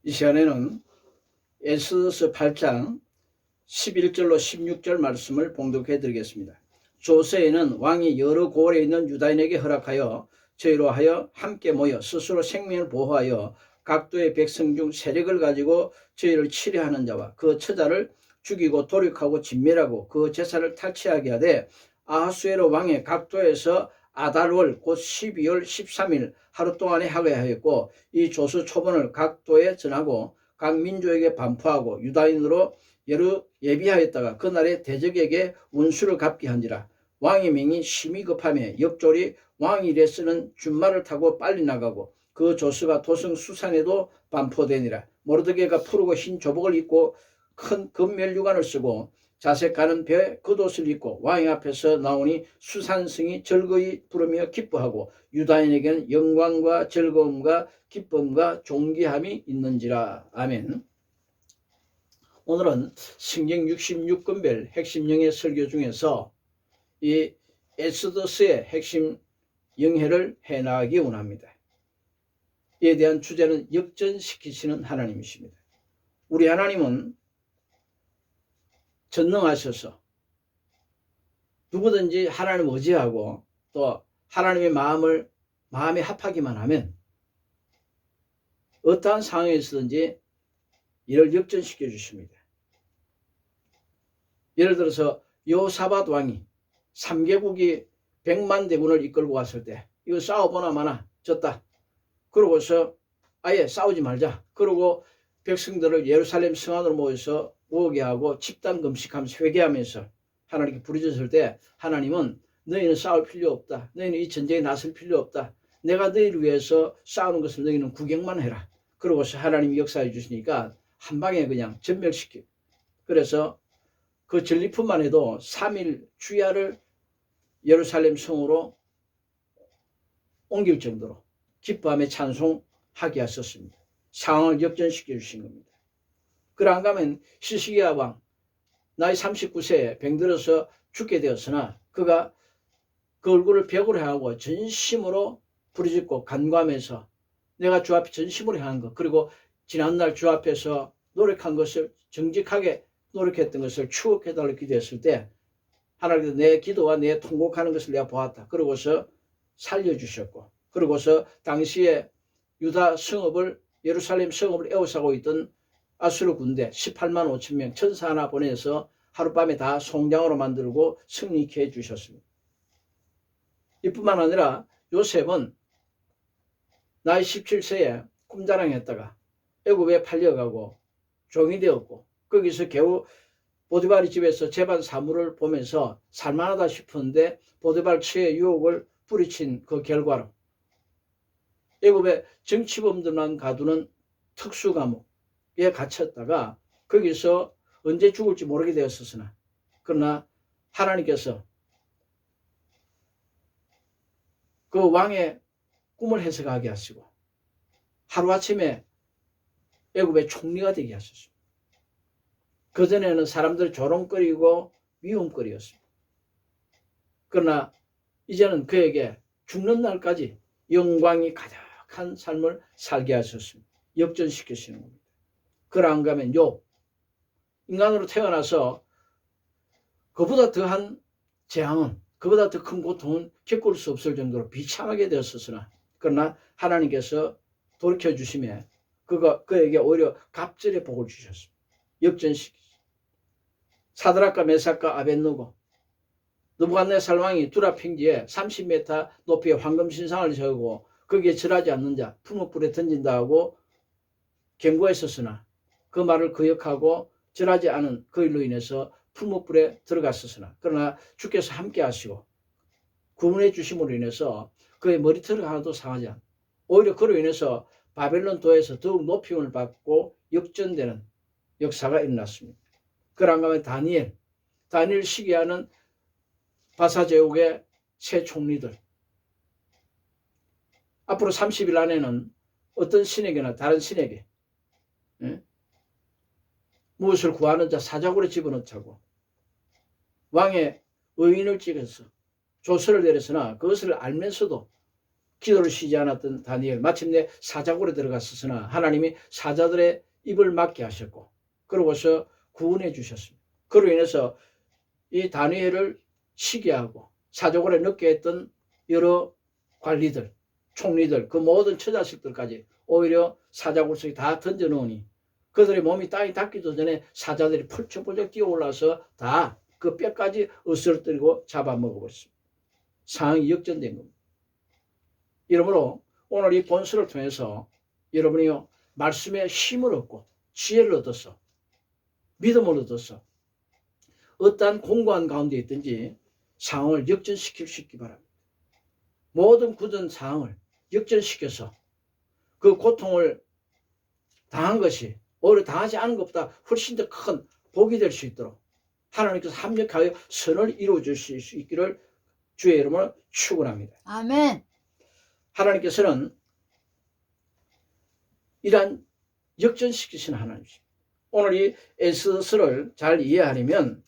이 시간에는 에스더서 8장 11절로 16절 말씀을 봉독해 드리겠습니다. 조세에는 왕이 여러 고을에 있는 유다인에게 허락하여 저희로 하여 함께 모여 스스로 생명을 보호하여 각도의 백성 중 세력을 가지고 저희를 치려하는 자와 그 처자를 죽이고 도륙하고 진멸하고 그 제사를 탈취하게 하되 아하수에로 왕의 각도에서 아달월 곧 12월 13일 하루 동안에 하게 하였고 이 조수 초본을 각도에 전하고 각 민족에게 반포하고 유다인으로 예비하였다가 그날에 대적에게 운수를 갚게 한지라. 왕의 명이 심히 급하며 역졸이 왕이 일에 쓰는 준말을 타고 빨리 나가고 그 조수가 도성 수산에도 반포되니라. 모르드게가 푸르고 흰 조복을 입고 큰 금멸류관을 쓰고 자색 가는 벼에 겉옷을 입고 왕의 앞에서 나오니 수산성이 즐거이 부르며 기뻐하고 유다인에게는 영광과 즐거움과 기쁨과 존귀함이 있는지라. 아멘. 오늘은 성경 66권별 핵심 영의 설교 중에서 이 에스더서의 핵심 영해를 해나가기 원합니다. 이에 대한 주제는 역전시키시는 하나님이십니다. 우리 하나님은 전능하셔서 누구든지 하나님 의지하고 또 하나님의 마음에 합하기만 하면 어떠한 상황에서든지 이를 역전시켜 주십니다. 예를 들어서 여호사밧 왕이 3개국이 100만 대군을 이끌고 왔을 때 이거 싸워보나 마나 졌다. 그러고서 아예 싸우지 말자. 그러고 백성들을 예루살렘 성 안으로 모으게 하고 집단 금식하면서 회개하면서 하나님께 부르짖을 때 하나님은 너희는 싸울 필요 없다. 너희는 이 전쟁에 나설 필요 없다. 내가 너희를 위해서 싸우는 것을 너희는 구경만 해라. 그러고서 하나님이 역사해 주시니까 한 방에 그냥 전멸시켜. 그래서 그 전리품만 해도 3일 주야를 예루살렘 성으로 옮길 정도로 기뻐하며 찬송하게 하셨습니다. 상황을 역전시켜 주신 겁니다. 그러 안 가면 히스기야 왕 나이 39세에 병들어서 죽게 되었으나 그가 그 얼굴을 벽으로 향하고 전심으로 부르짖고 간구하면서 내가 주 앞에 전심으로 향한 것 그리고 지난날 주 앞에서 노력한 것을 정직하게 노력했던 것을 추억해달라고 기도했을 때 하나님께서 내 기도와 내 통곡하는 것을 내가 보았다. 그러고서 살려주셨고 그러고서 당시에 유다 성읍을 예루살렘 성읍을 에워싸고 있던 아수르 군대 18만 5천 명 천사 하나 보내서 하룻밤에 다 송장으로 만들고 승리케 해주셨습니다. 이뿐만 아니라 요셉은 나이 17세에 꿈자랑했다가 애굽에 팔려가고 종이 되었고 거기서 겨우 보디발 집에서 재반 사물을 보면서 살만하다 싶었는데 보디발 처의 유혹을 뿌리친 그 결과로 애굽의 정치범들만 가두는 특수감옥에 갇혔다가 거기서 언제 죽을지 모르게 되었으나 그러나 하나님께서 그 왕의 꿈을 해석하게 하시고 하루아침에 애굽의 총리가 되게 하셨습니다. 그전에는 사람들 조롱거리고 미움거리였습니다. 그러나 이제는 그에게 죽는 날까지 영광이 가득한 삶을 살게 하셨습니다. 역전시키시는 겁니다. 그러 안 가면 욥 인간으로 태어나서 그보다 더한 재앙은 그보다 더 큰 고통은 겪을 수 없을 정도로 비참하게 되었으나 그러나 하나님께서 돌이켜주심에 그에게 오히려 갑절의 복을 주셨습니다. 역전시키셨습니다. 사드락과 메삭과 아벳느고 느부갓네살 왕이 두라 평지에 30m 높이의 황금 신상을 세우고 거기에 절하지 않는 자 풀무불에 던진다 하고 경고했었으나 그 말을 거역하고 절하지 않은 그 일로 인해서 풀무불에 들어갔었으나 그러나 주께서 함께 하시고 구원해 주심으로 인해서 그의 머리털이 하나도 상하지 않고 오히려 그로 인해서 바벨론 도에서 더욱 높임을 받고 역전되는 역사가 일어났습니다. 그러한 가면 다니엘 시기하는 바사제국의 새 총리들 앞으로 30일 안에는 어떤 신에게나 다른 신에게 무엇을 구하는 자 사자굴에 집어넣자고 왕의 의인을 찍어서 조서를 내렸으나 그것을 알면서도 기도를 쉬지 않았던 다니엘, 마침내 사자굴에 들어갔으나 하나님이 사자들의 입을 막게 하셨고 그러고서 구원해 주셨습니다. 그로 인해서 이 다니엘을 쉬게 하고 사자굴에 넣게 했던 여러 관리들, 총리들, 그 모든 처자식들까지 오히려 사자굴 속에 다 던져놓으니 그들의 몸이 땅에 닿기도 전에 사자들이 펄쩍펄쩍 뛰어올라서 다 그 뼈까지 으스러뜨리고 잡아먹어버렸습니다. 상황이 역전된 겁니다. 이러므로 오늘 이 본서를 통해서 여러분이요 말씀에 힘을 얻고 지혜를 얻어서 믿음을 얻어서 어떠한 공고한 가운데 있든지 상황을 역전시킬 수 있기 바랍니다. 모든 굳은 상황을 역전시켜서 그 고통을 당한 것이 오히려 당하지 않은 것보다 훨씬 더 큰 복이 될 수 있도록 하나님께서 합력하여 선을 이루어 주실 수 있기를 주의 이름으로 축원합니다. 아멘. 하나님께서는 이러한 역전시키시는 하나님이십니다. 오늘 이 에스더를 잘 이해하려면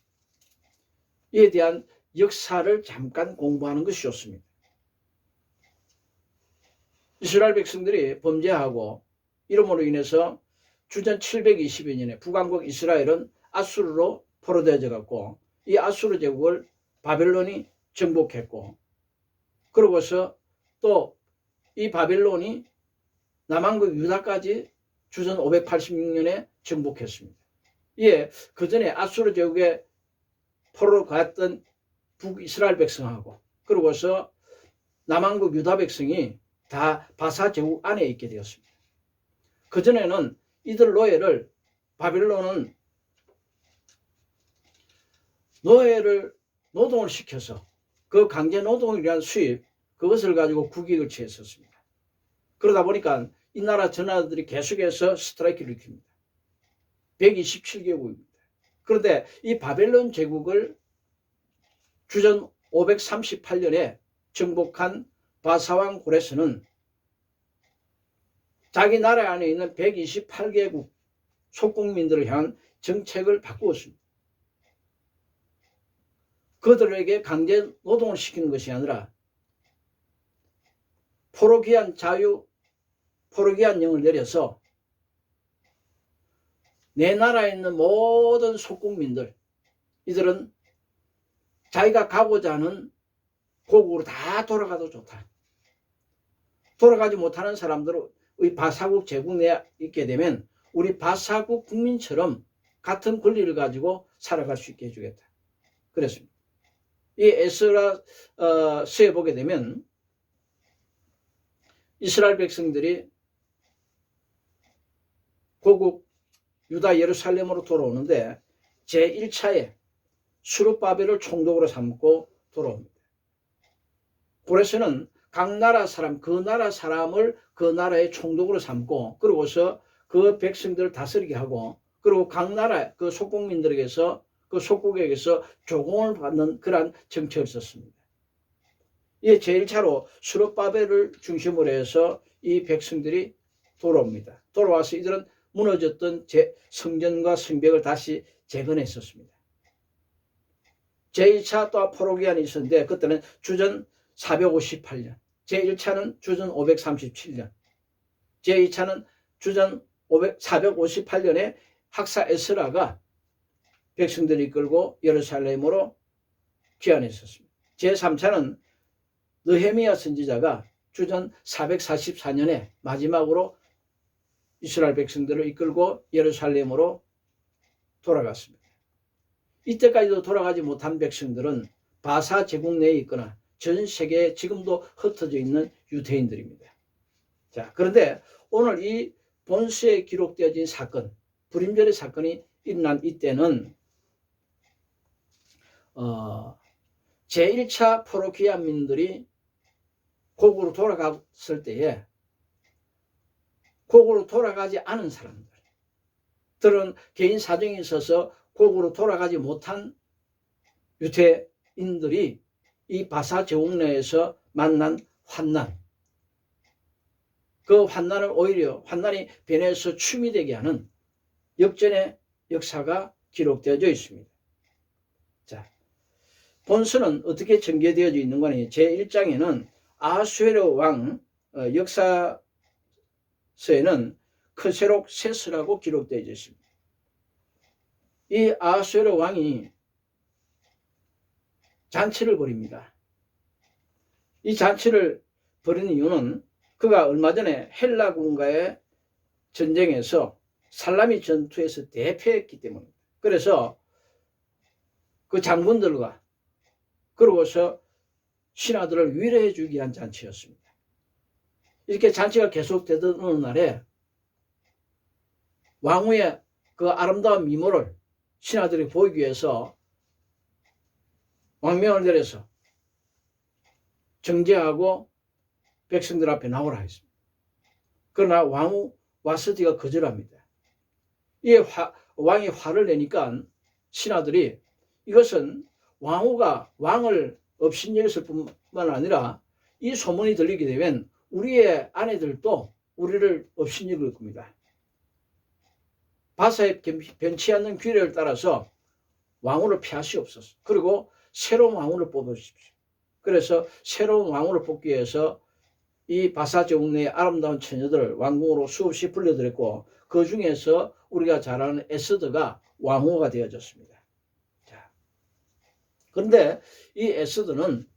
이에 대한 역사를 잠깐 공부하는 것이 좋습니다. 이스라엘 백성들이 범죄하고 이름으로 인해서 주전 720여 년에 북왕국 이스라엘은 아수르로 포로되어져 갖고 이 아수르 제국을 바벨론이 정복했고 그러고서 또 이 바벨론이 남왕국 유다까지 주전 586년에 정복했습니다. 이에 그 전에 아수르 제국에 포로로 갔던 북이스라엘 백성하고 그러고서 남왕국 유다 백성이 다 바사 제국 안에 있게 되었습니다. 그 전에는 이들 노예를 바벨론은 노예를 노동을 시켜서 그 강제 노동이라는 수입 그것을 가지고 국익을 취했었습니다. 그러다 보니까 이 나라 전하들이 계속해서 스트라이크를 일으킵니다. 127개국입니다. 그런데 이 바벨론 제국을 주전 538년에 정복한 바사왕 고레스는 자기 나라 안에 있는 128개국 속국민들을 향한 정책을 바꾸었습니다. 그들에게 강제 노동을 시키는 것이 아니라 포로기한 포로기한령을 내려서 내 나라에 있는 모든 속국민들 이들은 자기가 가고자 하는 고국으로 다 돌아가도 좋다. 돌아가지 못하는 사람들은 바사국 제국 내에 있게 되면 우리 바사국 국민처럼 같은 권리를 가지고 살아갈 수 있게 해주겠다. 그랬습니다. 이 에스라서에 보게 되면 이스라엘 백성들이 고국 유다 예루살렘으로 돌아오는데 제1차에 수르바벨을 총독으로 삼고 돌아옵니다. 고레스는 각 나라 사람, 그 나라 사람을 그 나라의 총독으로 삼고 그러고서 그 백성들을 다스리게 하고 그리고 각 나라 그 속국민들에게서 그 속국에게서 조공을 받는 그러한 정책을 썼습니다. 이 제1차로 수르바벨을 중심으로 해서 이 백성들이 돌아옵니다. 돌아와서 이들은 무너졌던 성전과 성벽을 다시 재건했었습니다. 제2차 또 포로기한이 있었는데 그때는 주전 458년, 제1차는 주전 537년, 제2차는 주전 458년에 학사 에스라가 백성들을 이끌고 예루살렘으로 귀환했었습니다. 제3차는 느헤미야 선지자가 주전 444년에 마지막으로 이스라엘 백성들을 이끌고 예루살렘으로 돌아갔습니다. 이때까지도 돌아가지 못한 백성들은 바사 제국 내에 있거나 전 세계에 지금도 흩어져 있는 유대인들입니다. 자, 그런데 오늘 이 본서에 기록되어진 사건, 불임절의 사건이 일어난 이때는 제1차 포로기한민들이 고국으로 돌아갔을 때에 고국으로 돌아가지 않은 사람들은 개인 사정이 있어서 고국으로 돌아가지 못한 유대인들이 이 바사 제국 내에서 만난 환난, 그 환난을 오히려 환난이 변해서 춤이 되게 하는 역전의 역사가 기록되어져 있습니다. 자, 본서는 어떻게 전개되어져 있는 거니? 제1장에는 아수에르 왕 역사서에는 크세록 세스라고 기록되어 있습니다. 이 아하수에로 왕이 잔치를 벌입니다. 이 잔치를 벌이는 이유는 그가 얼마 전에 헬라군과의 전쟁에서 살라미 전투에서 대패했기 때문입니다. 그래서 그 장군들과 그러고서 신하들을 위로해 주기 위한 잔치였습니다. 이렇게 잔치가 계속되던 어느 날에 왕후의 그 아름다운 미모를 신하들이 보이기 위해서 왕명을 내려서 정죄하고 백성들 앞에 나오라 했습니다. 그러나 왕후 와스티가 거절합니다. 이에 왕이 화를 내니까 신하들이 이것은 왕후가 왕을 업신여겼을 뿐만 아니라 이 소문이 들리게 되면 우리의 아내들도 우리를 업신여길 겁니다. 바사에 변치 않는 규례를 따라서 왕후를 피하시옵소서. 그리고 새로운 왕후를 뽑으십시오. 그래서 새로운 왕후를 뽑기 위해서 이 바사 제국 내의 아름다운 처녀들을 왕궁으로 수없이 불러들였고 그 중에서 우리가 잘 아는 에스더가 왕후가 되어졌습니다. 자, 그런데 이 에스더는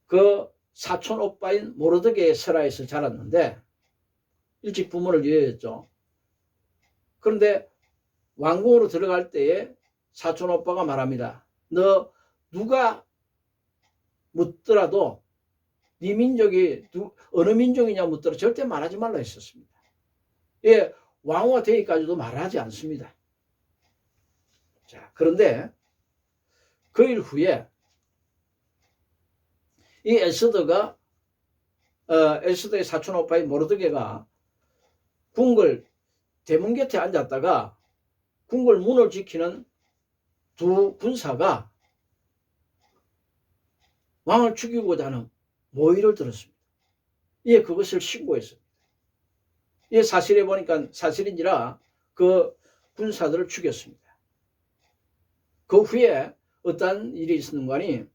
그 사촌 오빠인 모르드게의 설화에서 자랐는데 일찍 부모를 이어했죠. 그런데 왕궁으로 들어갈 때에 사촌 오빠가 말합니다. 너 누가 묻더라도 네 민족이 어느 민족이냐 묻더라도 절대 말하지 말라 했었습니다. 예, 왕후가 되기까지도 말하지 않습니다. 자, 그런데 그 일 후에 이 에스더가 에스더의 사촌 오빠인 모르드게가 궁궐 대문 곁에 앉았다가 궁궐 문을 지키는 두 군사가 왕을 죽이고자 하는 모의를 들었습니다. 이에 그것을 신고했습니다. 이에 사실에 보니까 사실인지라 그 군사들을 죽였습니다. 그 후에 어떤 일이 있었는가니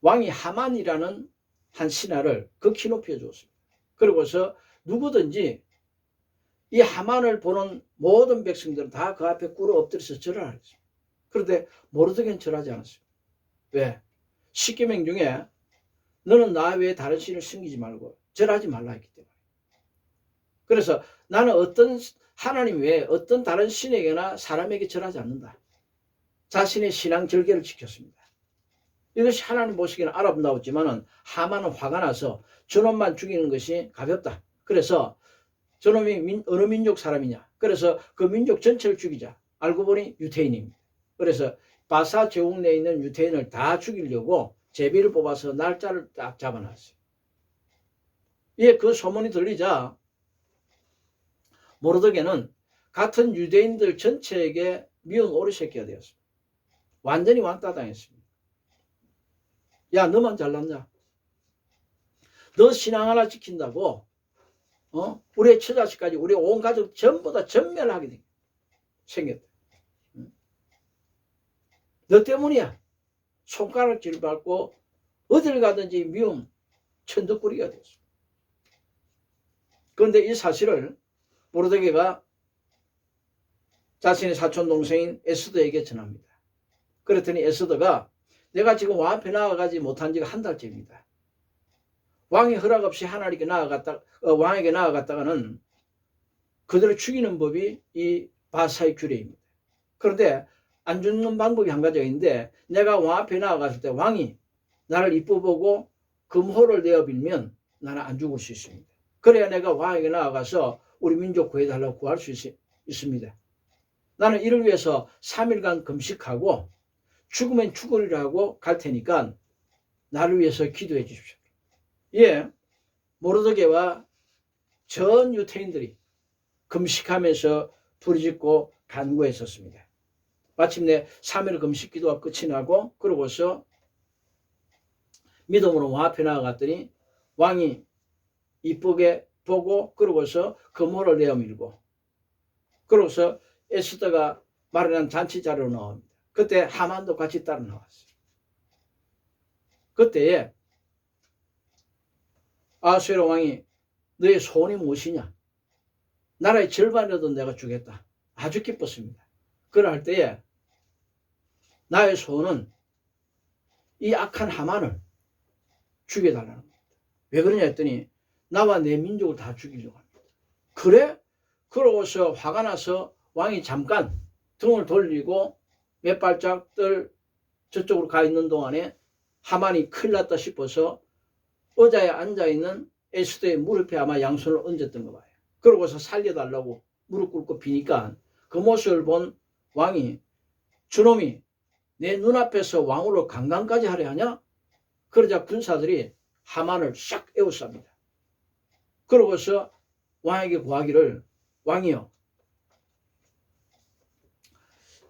왕이 하만이라는 한 신하를 극히 높여 주었습니다. 그러고서 누구든지 이 하만을 보는 모든 백성들은 다 그 앞에 꿇어 엎드려서 절하라 했습니다. 그런데 모르드게는 절하지 않았습니다. 왜? 십계명 중에 너는 나 외에 다른 신을 섬기지 말고 절하지 말라 했기 때문에. 그래서 나는 어떤 하나님 외에 어떤 다른 신에게나 사람에게 절하지 않는다. 자신의 신앙 절개를 지켰습니다. 이것이 하나님 보시기에는 아름다웠지만은 하만은 화가 나서 저놈만 죽이는 것이 가볍다. 그래서 저놈이 어느 민족 사람이냐. 그래서 그 민족 전체를 죽이자. 알고 보니 유태인입니다. 그래서 바사 제국 내에 있는 유태인을 다 죽이려고 제비를 뽑아서 날짜를 딱 잡아놨어요. 이에 그 소문이 들리자 모르드게는 같은 유대인들 전체에게 미운 오리새끼가 되었습니다. 완전히 왕따당했습니다. 야, 너만 잘났냐? 너 신앙 하나 지킨다고 우리의 처자식까지 우리 온 가족 전부 다 전멸하게 생겼다. 너 때문이야. 손가락질 밟고 어딜 가든지 미움 천덕꾸리가 되었습니다. 그런데 이 사실을 모르드게가 자신의 사촌 동생인 에스더에게 전합니다. 그랬더니 에스더가 내가 지금 왕 앞에 나아가지 못한 지가 한 달째입니다. 왕의 허락 없이 하나님께 왕에게 나아갔다가는 그들을 죽이는 법이 이 바사의 규례입니다. 그런데 안 죽는 방법이 한 가지가 있는데 내가 왕 앞에 나아갔을 때 왕이 나를 이뻐 보고 금호를 내어 빌면 나는 안 죽을 수 있습니다. 그래야 내가 왕에게 나아가서 우리 민족 구해달라고 구할 수 있습니다. 나는 이를 위해서 3일간 금식하고 죽으면 죽으리라고 갈 테니까 나를 위해서 기도해 주십시오. 예, 모르드게와 전 유태인들이 금식하면서 부르짖고 간구했었습니다. 마침내 3일 금식 기도가 끝이 나고 그러고서 믿음으로 왕 앞에 나아갔더니 왕이 이쁘게 보고 그러고서 금호를 내어 밀고 그러고서 에스더가 마련한 잔치 자리로 나옵니다. 그때 하만도 같이 따라 나왔어요. 그때에 아하수에로 왕이 너의 소원이 무엇이냐? 나라의 절반이라도 내가 주겠다. 아주 기뻤습니다. 그럴 때에 나의 소원은 이 악한 하만을 죽여달라는 겁니다. 왜 그러냐 했더니 나와 내 민족을 다 죽이려고 합니다. 그래? 그러고서 화가 나서 왕이 잠깐 등을 돌리고 몇 발짝들 저쪽으로 가 있는 동안에 하만이 큰일 났다 싶어서 의자에 앉아있는 에스더의 무릎에 아마 양손을 얹었던 거 봐요. 그러고서 살려달라고 무릎 꿇고 비니까 그 모습을 본 왕이 저놈이 내 눈앞에서 왕으로 강간까지 하려 하냐? 그러자 군사들이 하만을 싹 에워쌉니다. 그러고서 왕에게 구하기를 왕이여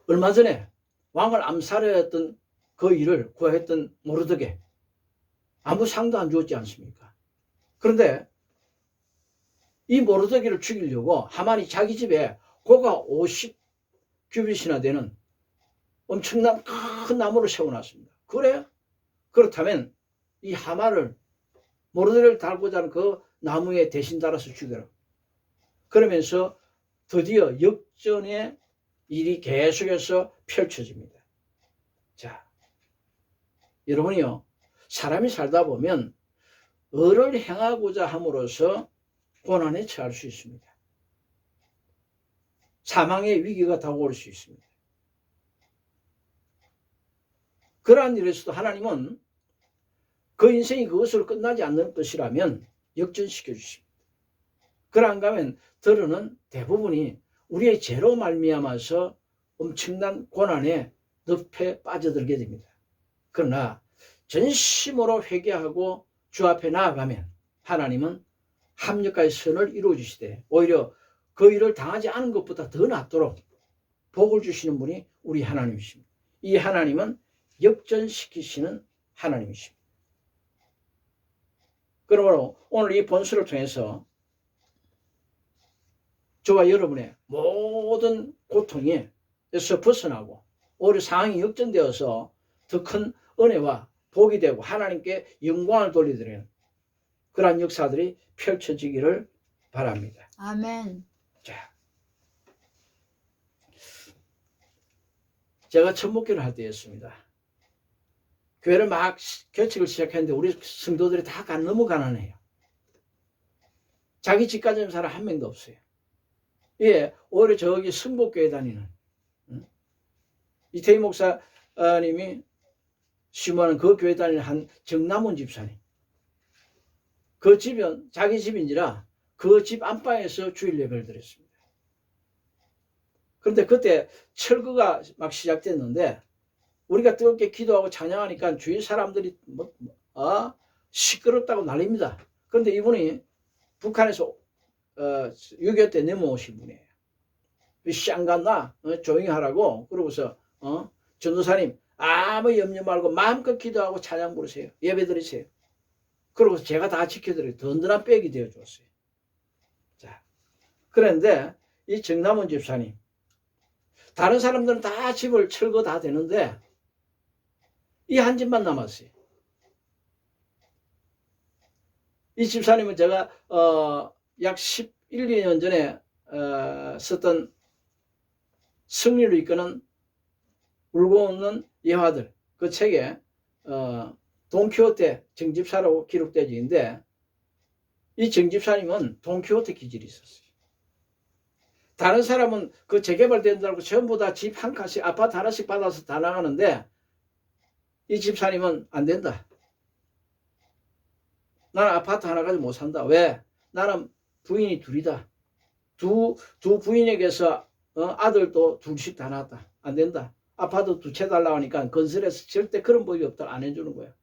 얼마 전에 왕을 암살했던 그 일을 구했던 모르드게 아무 상도 안 주었지 않습니까? 그런데 이 모르드게를 죽이려고 하만이 자기 집에 고가 50규빗이나 되는 엄청난 큰 나무를 세워놨습니다. 그래? 그렇다면 이 하만을 모르드게를 달고자 하는 그 나무에 대신 달아서 죽여라. 그러면서 드디어 역전의 일이 계속해서 펼쳐집니다. 자, 여러분이요, 사람이 살다 보면 을을 행하고자 함으로써 고난에 처할 수 있습니다. 사망의 위기가 다가올 수 있습니다. 그러한 일에서도 하나님은 그 인생이 그것으로 끝나지 않는 것이라면 역전시켜 주십니다. 그런가 하면 들어는 대부분이 우리의 죄로 말미암아서 엄청난 고난에 늪에 빠져들게 됩니다. 그러나 전심으로 회개하고 주 앞에 나아가면 하나님은 합력과의 선을 이루어 주시되 오히려 그 일을 당하지 않은 것보다 더 낫도록 복을 주시는 분이 우리 하나님이십니다. 이 하나님은 역전시키시는 하나님이십니다. 그러므로 오늘 이 본서를 통해서 저와 여러분의 모든 고통에서 벗어나고 오히려 상황이 역전되어서 더 큰 은혜와 복이 되고 하나님께 영광을 돌리드리는 그러한 역사들이 펼쳐지기를 바랍니다. 아멘. 자, 제가 첫 목회를 할 때였습니다. 교회를 막 개척을 시작했는데 우리 성도들이 다 너무 가난해요. 자기 집 가진 사람 한 명도 없어요. 예, 오히려 저기 승복교회 다니는 이태희 목사님이 심호하는 그 교회 다니는 한 정남원 집사님. 그 집은 자기 집인지라 그 집 안방에서 주일 예배를 드렸습니다. 그런데 그때 철거가 막 시작됐는데 우리가 뜨겁게 기도하고 찬양하니까 주위 사람들이 시끄럽다고 난립니다. 그런데 이분이 북한에서 6.25 때 넘어오신 분이에요. 쌍갔나 조용히 하라고 그러고서 전도사님 아무 염려 말고 마음껏 기도하고 찬양 부르세요. 예배 드리세요. 그러고서 제가 다 지켜드려요. 든든한 백이 되어줬어요. 자, 그런데 이 정남원 집사님 다른 사람들은 다 집을 철거 다 되는데 이 한 집만 남았어요. 이 집사님은 제가 약 11, 12년 전에 썼던 승리를 이끄는 울고 웃는 예화들 그 책에 돈키호테 정집사라고 기록되어 있는데 이 정집사님은 돈키호테 기질이 있었어요. 다른 사람은 그 재개발된다고 전부 다 집 한 칸씩 아파트 하나씩 받아서 다 나가는데 이 집사님은 안 된다. 나는 아파트 하나 가지고 못 산다. 왜? 나는 부인이 둘이다. 두 부인에게서 아들도 둘씩 다 낳았다. 안 된다. 아파트 2채 달라고 하니까 건설에서 절대 그런 법이 없다. 안 해주는 거야.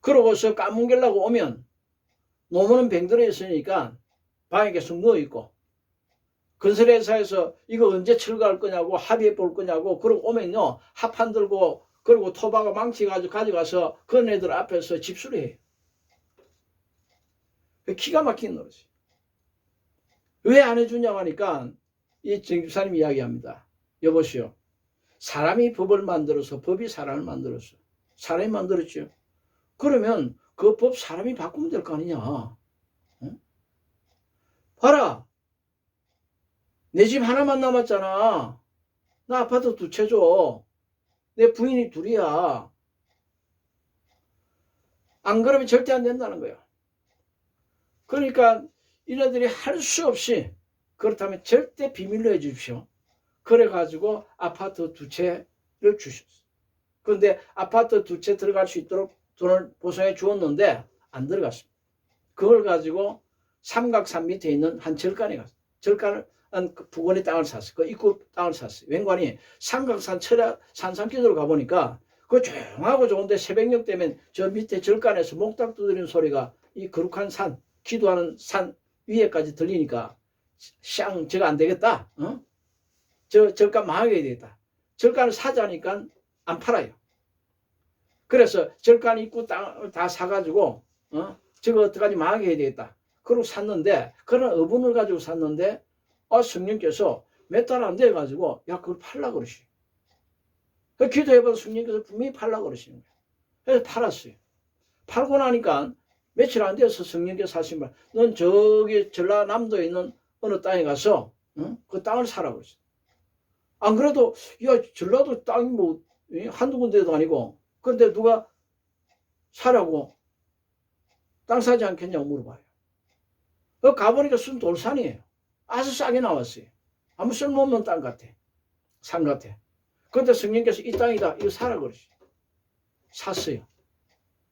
그러고서 까뭉개려고 오면 노무는 병들어 있으니까 방에 계속 누워있고 건설회사에서 이거 언제 철거할 거냐고 합의해 볼 거냐고 그러고 오면요 합판 들고 그리고 토박아 망치 가져가서 그런 애들 앞에서 집수를 해요. 기가 막힌 노릇이에요. 왜 안 해주냐고 하니까 이 정집사님이 이야기합니다. 여보시오. 사람이 법을 만들어서 법이 사람을 만들었어. 사람이 만들었죠. 그러면 그 법 사람이 바꾸면 될 거 아니냐. 응? 봐라. 내 집 하나만 남았잖아. 나 아파트 2채 줘. 내 부인이 2이야. 안 그러면 절대 안 된다는 거야. 그러니까 이네들이 할 수 없이 그렇다면 절대 비밀로 해주십시오. 그래가지고 아파트 2채를 주셨어. 그런데 아파트 2채 들어갈 수 있도록 돈을 보상해 주었는데 안 들어갔습니다. 그걸 가지고 삼각산 밑에 있는 한 절간에 갔어요. 절간을 한 부근의 땅을 샀어요. 그 입구 땅을 샀어요. 웬관이 삼각산 철야 산산기도로 가보니까 그 조용하고 좋은데 새벽녘 되면 저 밑에 절간에서 목탁 두드리는 소리가 이 거룩한 산, 기도하는 산 위에까지 들리니까 샹 저거 안 되겠다. 저 절간 망하게 되겠다. 절간을 사자니까 안 팔아요. 그래서 절간 입구 땅을 다 사가지고 저거 어떡하지 망하게 해야 되겠다. 그러고 샀는데 그런 의분을 가지고 샀는데 성령께서 몇 달 안 돼가지고 야 그걸 팔라 그러시. 기도해봐도 성령께서 분명히 팔라 그러시는 거예요. 그래서 팔았어요. 팔고 나니까 며칠 안 돼서 성령께서 하신 말, 넌 저기 전라남도에 있는 어느 땅에 가서 그 땅을 사라 그랬어요. 안 그래도 야 전라도 땅이 뭐 한두 군데도 아니고 근데 누가 사라고 땅 사지 않겠냐고 물어봐요. 가보니까 순 돌산이에요. 아주 싸게 나왔어요. 아무 쓸모없는 땅 같아. 산 같아. 그런데 성령께서 이 땅이다. 이거 사라 그러시죠. 샀어요.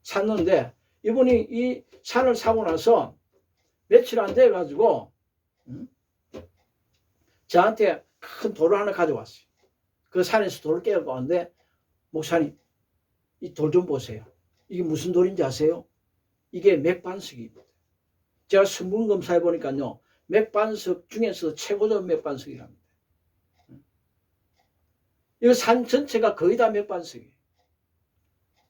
샀는데 이분이 이 산을 사고 나서 며칠 안 돼가지고 저한테 큰 돌을 하나 가져왔어요. 그 산에서 돌을 깨고 왔는데 목사님 이 돌 좀 보세요. 이게 무슨 돌인지 아세요? 이게 맥반석입니다. 제가 성분 검사해 보니까요. 맥반석 중에서 최고점 맥반석이랍니다. 이거 산 전체가 거의 다 맥반석이에요.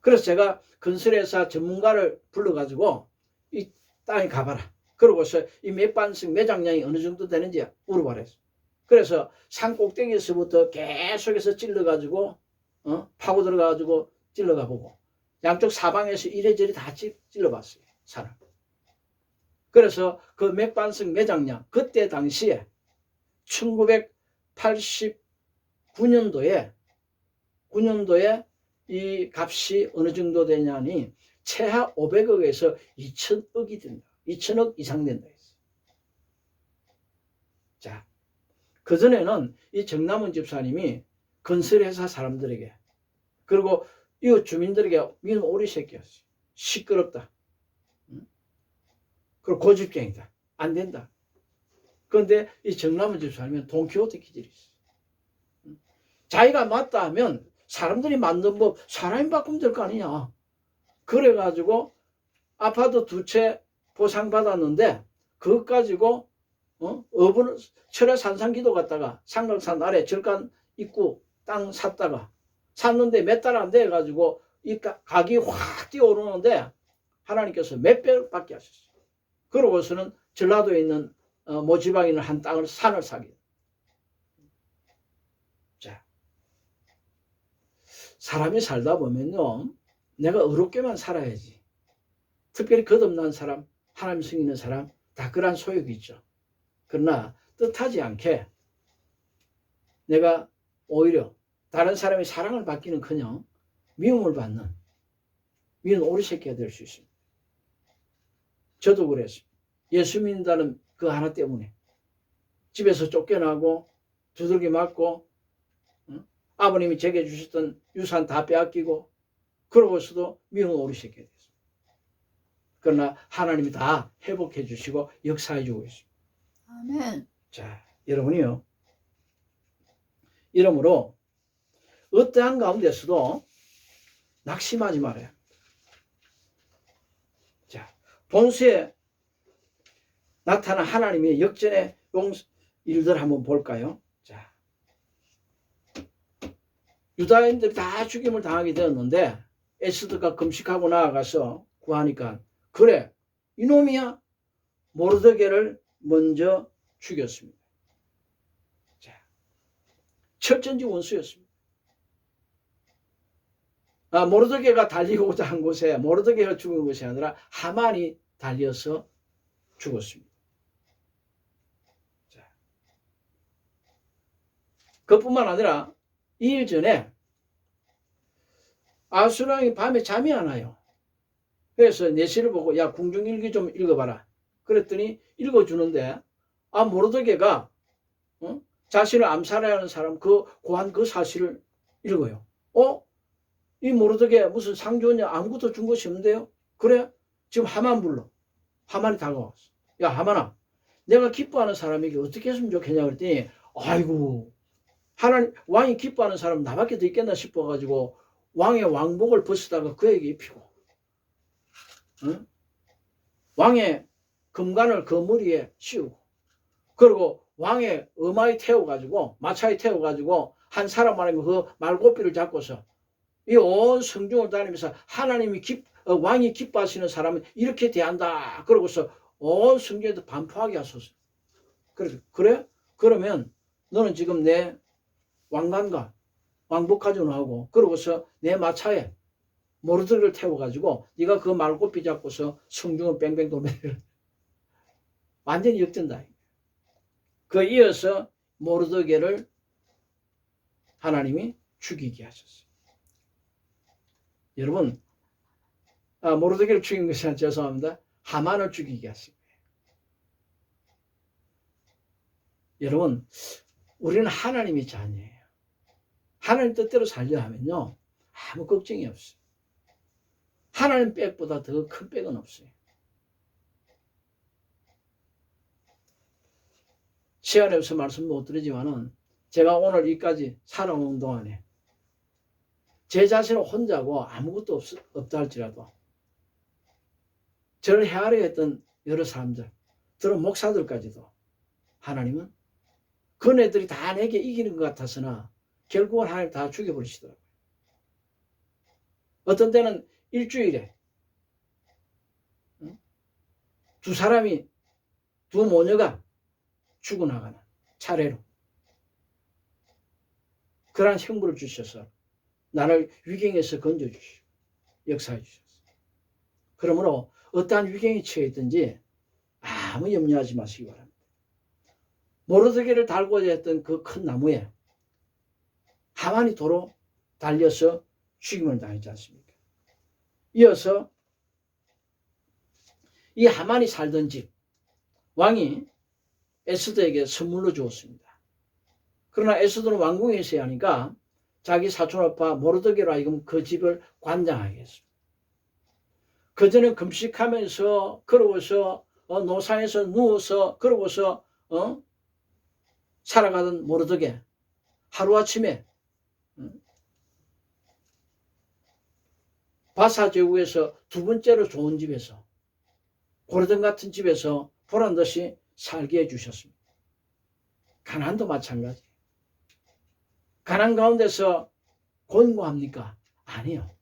그래서 제가 건설회사 전문가를 불러가지고 이 땅에 가봐라. 그러고서 이 맥반석 매장량이 어느 정도 되는지 물어봐라. 그래서 산 꼭대기에서부터 계속해서 찔러가지고 파고 들어가가지고 찔러가 보고 양쪽 사방에서 이래저래 다 찔러봤어요. 산을. 그래서 그 맥반석 매장량 그때 당시에 1989년도에 이 값이 어느 정도 되냐니 최하 500억에서 2천억이 된다. 2천억 이상 된다. 자, 그전에는 이 정남원 집사님이 건설회사 사람들에게 그리고 이웃 주민들에게 믿음 오리 새끼였어요. 시끄럽다. 그리고 고집쟁이다. 안 된다. 그런데 이 정남원 집사님은 돈키호테 기질이 있어요. 자기가 맞다 하면 사람들이 만든 법 사람이 바꾸면 될 거 아니냐. 그래가지고 아파트 2채 보상받았는데 그것 가지고 어부는 철야 산산기도 갔다가 삼각산 아래 절간 입구 땅 샀다가 샀는데 몇 달 안 돼가지고 이 가격이 확 뛰어오르는데 하나님께서 몇 배밖에 하셨어요. 그러고서는 전라도에 있는 모지방에 있는 한 땅을 산을 사게. 자, 사람이 살다 보면요, 내가 의롭게만 살아야지. 특별히 거듭난 사람, 하나님 승리는 사람 다 그러한 소욕이 있죠. 그러나 뜻하지 않게 내가 오히려 다른 사람의 사랑을 받기는커녕 미움을 받는 미운 오리 새끼가 될 수 있습니다. 저도 그랬습니다. 예수 믿는다는 그 하나 때문에 집에서 쫓겨나고 두들기 맞고 아버님이 제게 주셨던 유산 다 빼앗기고 그러고서도 미운 오리 새끼가 됐습니다. 그러나 하나님이 다 회복해 주시고 역사해 주고 있습니다. 아멘. 자, 여러분이요. 이러므로 어떠한 가운데서도 낙심하지 말아요. 자, 본수에 나타난 하나님의 역전의 일들 한번 볼까요? 자, 유다인들이 다 죽임을 당하게 되었는데 에스더가 금식하고 나아가서 구하니까 그래 이놈이야 모르드게를 먼저 죽였습니다. 자, 첫전지 원수였습니다. 모르드게가 달리고자 한 곳에 모르드게가 죽은 것이 아니라 하만이 달려서 죽었습니다. 자, 그뿐만 아니라 2일 전에 아수랑이 밤에 잠이 안 와요. 그래서 내시를 보고 야 궁중일기 좀 읽어봐라. 그랬더니 읽어주는데 모르드게가 자신을 암살해야 하는 사람 그 고한 그 사실을 읽어요. 이 모르드게 무슨 상 주었냐? 아무것도 준 것이 없는데요. 그래 지금 하만 불러. 하만이 다가왔어. 야 하만아 내가 기뻐하는 사람에게 어떻게 했으면 좋겠냐 그랬더니 아이고 하나님 왕이 기뻐하는 사람 나밖에 더 있겠나 싶어가지고 왕의 왕복을 벗어다가 그에게 입히고 왕의 금관을 그 머리에 씌우고 그리고 왕의 음아에 태워가지고 마차에 태워가지고 한 사람 아니면 그 말고삐를 잡고서 이 온 성중을 다니면서 하나님이 왕이 기뻐하시는 사람은 이렇게 대한다. 그러고서 온 성중에도 반포하게 하소서. 그래? 그러면 너는 지금 내 왕관과 왕복 가져나오고 그러고서 내 마차에 모르드게를 태워가지고 네가 그 말고삐 잡고서 성중을 뺑뺑 돌면 완전히 역전다. 그 이어서 모르드게를 하나님이 죽이게 하셨어요. 여러분 모르드게를 죽인 것이 아니라 죄송합니다. 하만을 죽이게 하신 거예요. 여러분 우리는 하나님의 자녀예요. 하나님 뜻대로 살려 하면요 아무 걱정이 없어요. 하나님 백보다 더 큰 백은 없어요. 시간이 없어 말씀 못 드리지만은 제가 오늘 여기까지 살아온 동안에 제 자신은 혼자고 아무것도 없다 할지라도 저를 헤아려 했던 여러 사람들, 들은 목사들까지도 하나님은 그네들이 다 내게 이기는 것 같아서나 결국은 하나님 다 죽여버리시더라고요. 어떤 때는 일주일에 두 사람이 두 모녀가 죽어나가는 차례로 그러한 형벌을 주셔서 나를 위경에서 건져주시고 역사해 주셨어요. 그러므로 어떠한 위경에 처해 있든지 아무 염려하지 마시기 바랍니다. 모르드게를 달고자 했던 그 큰 나무에 하만이 도로 달려서 죽임을 당했지 않습니까? 이어서 이 하만이 살던 집 왕이 에스더에게 선물로 주었습니다. 그러나 에스더는 왕궁에 있어야 하니까 자기 사촌오빠 모르드게로 하여금 그 집을 관장하게 했습니다. 그전에 금식하면서 그러고서 노상에서 누워서 그러고서 살아가던 모르드게 하루아침에 바사 제국에서 두 번째로 좋은 집에서 고르던 같은 집에서 보란듯이 살게 해주셨습니다. 가난도 마찬가지. 가난 가운데서 곤고합니까? 아니요.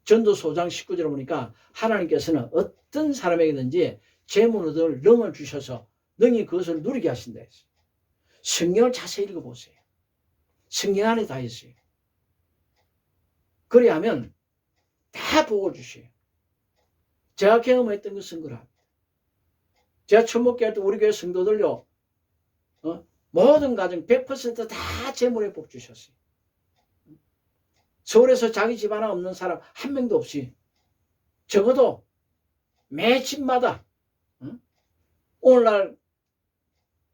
전도소장 19절에 보니까 하나님께서는 어떤 사람에게든지 재물을 능을 주셔서 능히 그것을 누리게 하신다 했어요. 성경을 자세히 읽어보세요. 성경 안에 다 있어요. 그래야 하면 다 복을 주셔요. 제가 경험했던 것은 그러합니다. 제가 천목교 할 때 우리 교회 성도들요 모든 가정 100%다 재물에 복 주셨어요. 서울에서 자기 집 하나 없는 사람 한 명도 없이 적어도 매 집마다 오늘날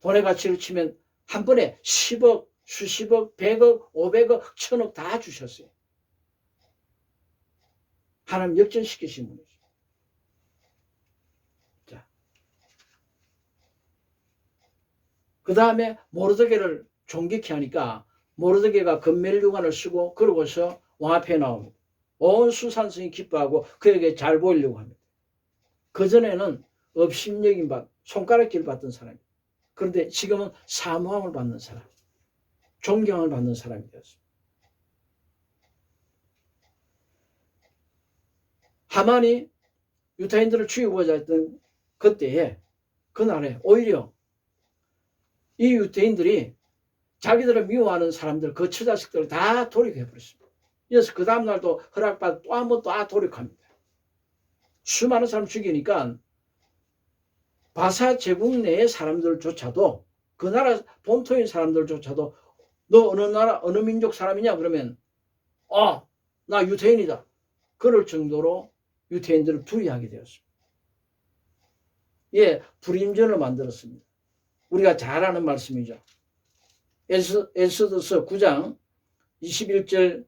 돈의 가치를 치면 한 번에 10억, 수십억, 100억, 500억, 1000억 다 주셨어요. 하나님 역전시키신 분이죠. 자, 그 다음에 모르드게를 존경케 하니까 모르드게가 금멜류관을 쓰고 그러고서 왕 앞에 나옵니다. 온 수산성이 기뻐하고 그에게 잘 보이려고 합니다. 그전에는 업신여김 손가락질 받던 사람입니다. 그런데 지금은 사모함을 받는 사람, 존경을 받는 사람이 되었습니다. 하만이 유다인들을 죽이고자 했던 그때에 그날에 오히려 이 유대인들이 자기들을 미워하는 사람들 그 처자식들을 다 돌이켜버렸습니다. 그래서 그 다음날 또 허락받아 또 한 번 또 돌이합니다. 수많은 사람 죽이니까 바사 제국 내의 사람들조차도 그 나라 본토인 사람들조차도 너 어느 나라 어느 민족 사람이냐 그러면 나 유태인이다. 그럴 정도로 유태인들을 두려워하게 되었습니다. 예, 불임전을 만들었습니다. 우리가 잘 아는 말씀이죠. 에스더서 9장 21절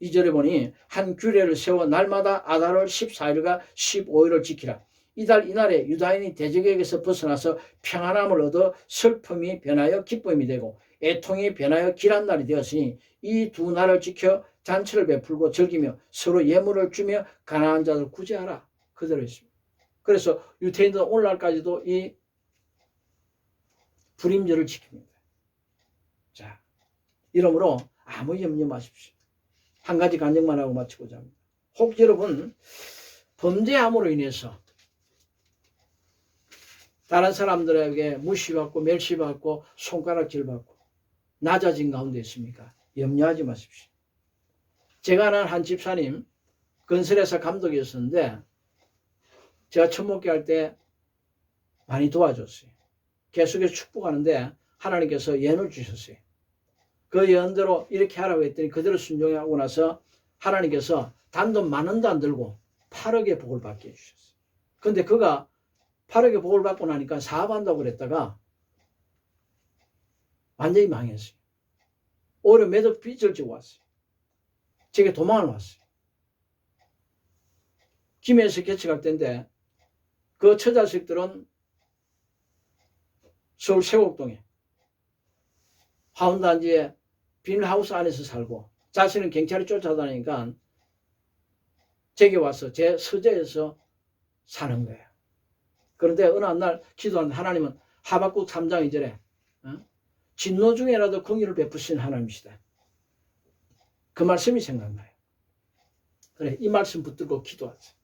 2절에 보니 한 규례를 세워 날마다 아달월 14일과 15일을 지키라. 이달 이날에 유다인이 대적에게서 벗어나서 평안함을 얻어 슬픔이 변하여 기쁨이 되고 애통이 변하여 길한 날이 되었으니 이 두 날을 지켜 잔치를 베풀고 즐기며 서로 예물을 주며 가난한 자를 구제하라. 그대로 했습니다. 그래서 유태인들은 오늘날까지도 이 불임절을 지킵니다. 자, 이러므로 아무 염려 마십시오. 한 가지 간증만 하고 마치고자 합니다. 혹 여러분 범죄함으로 인해서 다른 사람들에게 무시받고 멸시받고 손가락질 받고 낮아진 가운데 있습니까? 염려하지 마십시오. 제가 아는 한 집사님 건설회사 감독이었었는데 제가 첫 목회할 때 많이 도와줬어요. 계속해서 축복하는데 하나님께서 예언을 주셨어요. 그 예언대로 이렇게 하라고 했더니 그대로 순종하고 나서 하나님께서 단돈 10,000원도 안 들고 8억의 복을 받게 해주셨어요. 근데 그가 8억의 복을 받고 나니까 사업한다고 그랬다가 완전히 망했어요. 오히려 매도 빚을 지고 왔어요. 제게 도망을 왔어요. 김해에서 개척할 때인데 그 처자식들은 서울 세곡동에 하운단지에 비닐하우스 안에서 살고 자신은 경찰이 쫓아다니니까 제게 와서 제 서재에서 사는 거예요. 그런데 어느 날 기도하는데 하나님은 하박국 3장 2절에 진노 중에라도 긍휼을 베푸시는 하나님이시다. 그 말씀이 생각나요. 그래, 이 말씀 붙들고 기도하세요.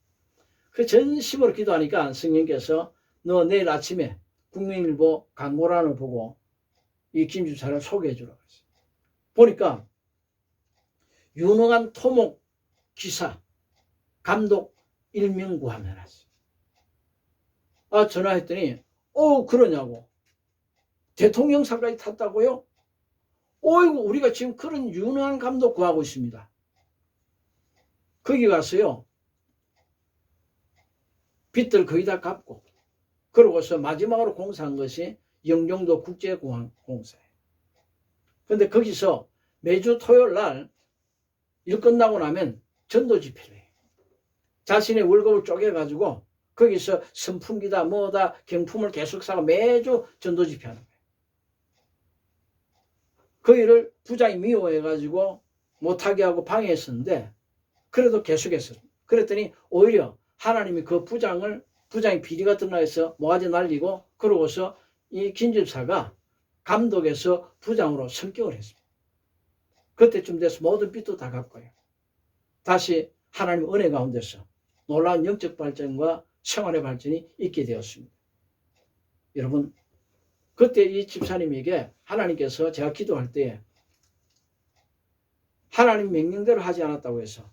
그 전심으로 기도하니까 성령께서 너 내일 아침에 국민일보 광고란을 보고 이 김집사를 소개해 주라고 했어요. 보니까 유능한 토목 기사 감독 일명 구함해놨어요. 전화했더니 그러냐고. 대통령상까지 탔다고요? 어이구 우리가 지금 그런 유능한 감독 구하고 있습니다. 거기 가서요. 빚들 거의 다 갚고 그러고서 마지막으로 공사한 것이 영종도 국제공항 공사예요. 그런데 거기서 매주 토요일 날 일 끝나고 나면 전도 집회를 해요. 자신의 월급을 쪼개가지고 거기서 선풍기다 뭐다 경품을 계속 사고 매주 전도 집회하는 거예요. 그 일을 부장이 미워해가지고 못하게 하고 방해했었는데 그래도 계속했어요. 그랬더니 오히려 하나님이 그 부장이 비리 같은 거에서 모가지 날리고 그러고서 이 김집사가 감독에서 부장으로 승격을 했습니다. 그때쯤 돼서 모든 빚도 다 갚고요. 다시 하나님 은혜 가운데서 놀라운 영적 발전과 생활의 발전이 있게 되었습니다. 여러분 그때 이 집사님에게 하나님께서 제가 기도할 때 하나님 명령대로 하지 않았다고 해서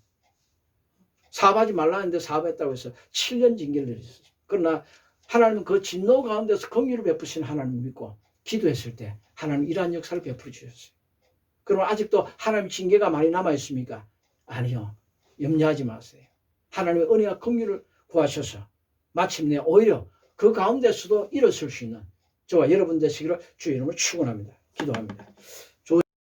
사업하지 말라 했는데 사업했다고 해서 7년 징계를 내렸어요. 그러나 하나님은 그 진노 가운데서 긍휼을 베푸신 하나님을 믿고 기도했을 때 하나님 이러한 역사를 베풀어 주셨어요. 그러면 아직도 하나님 징계가 많이 남아 있습니까? 아니요. 염려하지 마세요. 하나님의 은혜와 긍휼을 구하셔서 마침내 오히려 그 가운데서도 일어설 수 있는 저와 여러분 되시기를 주의 이름으로 축원합니다. 기도합니다.